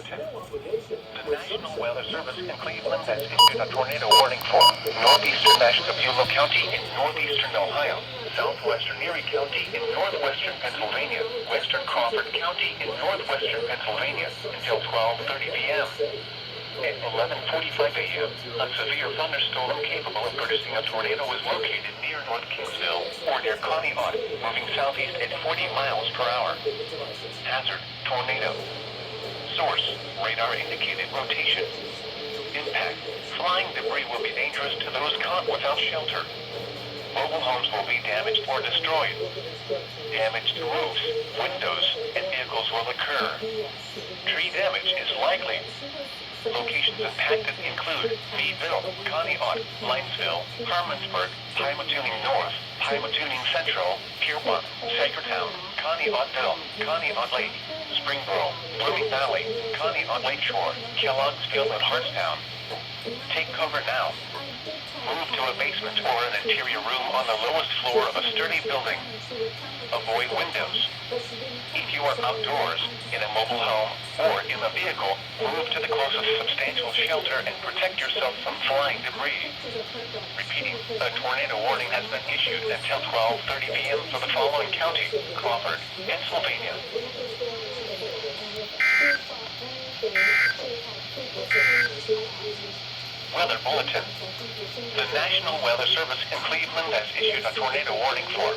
bulletin. The National Weather Service in Cleveland has issued a tornado warning for northeastern Ashtabula County in northeastern Ohio, southwestern Erie County in northwestern Pennsylvania, western Crawford County in northwestern Pennsylvania until 12:30 p.m. At 11:45 a.m., a severe thunderstorm capable of producing a tornado is located near North Kingsville or near Conneaut, moving southeast at 40 miles per hour. Hazard: tornado. Source: radar indicated rotation. Impact: flying debris will be dangerous to those caught without shelter. Mobile homes will be damaged or destroyed. Damage to roofs, windows, and vehicles will occur. Tree damage is likely. Locations impacted include Meadville, Conneaut, Linesville, Harmonsburg, Pymatuning North, Pymatuning Central, Piermont, Sagertown, Conneautville, Conneaut Lake, Springboro, Blooming Valley, Conneaut Lakeshore, Kellogg'sville, and Hartstown. Take cover now. Move to a basement or an interior room on the lowest floor of a sturdy building. Avoid windows. If you are outdoors, in a mobile home, or in a vehicle, move to the closest substantial shelter and protect yourself from flying debris. Repeating, a tornado warning has been issued until 12:30 p.m. for the following county: Crawford, Pennsylvania. Weather Bulletin. The National Weather Service in Cleveland has issued a tornado warning for